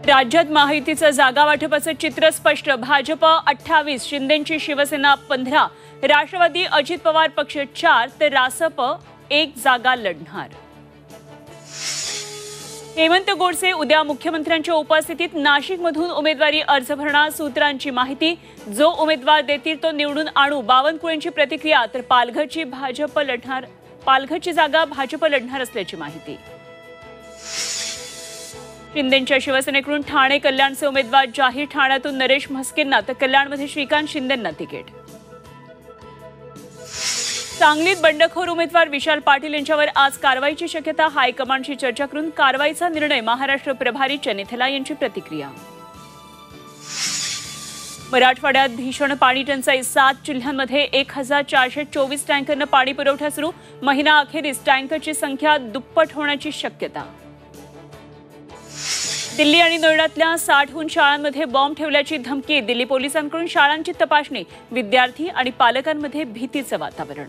राज्यात महायुतीचं जागा वाटपाचं चित्र स्पष्ट। भाजप 28, शिंदेंची शिवसेना 15, राष्ट्रवादी अजित पवार पक्ष 4 तर रासप 1 जागा लढणार। हेमंत गोडसे उद्या मुख्यमंत्र्यांच्या उपस्थितीत नाशिकमधून उमेदवारी अर्ज भरणार। सूत्रांची माहिती, जो उमेदवार देतील तो निवडून आणू। बावनकुळेंची प्रतिक्रिया, तर पालघरची जागा भाजप लढणार असल्याची माहिती। शिंदेंच्या शिवसेनेकडून ठाणे कल्याणचे उमेदवार जाहीर। ठाण्यातून नरेश म्हस्केंना तर कल्याणमध्ये श्रीकांत शिंदेंना तिकीट। सांगलीत बंडखोर उमेदवार विशाल पाटील यांच्यावर आज कारवाईची शक्यता। हायकमांडशी चर्चा करून कारवाईचा निर्णय। महाराष्ट्र प्रभारी चनेथला यांची प्रतिक्रिया। मराठवाड्यात भीषण पाणी टंचाई, 7 जिल्ह्यांमध्ये 1424 टँकरनं पाणी पुरवठा सुरू। महिना अखेरीस टँकरची संख्या दुप्पट होण्याची शक्यता। दिल्ली आणि नोएडातल्या 60हून शाळांमध्ये बॉम्ब ठेवल्याची धमकी। दिल्ली पोलिसांकडून शाळांची तपासणी। विद्यार्थी आणि पालकांमध्ये भीतीचं वातावरण।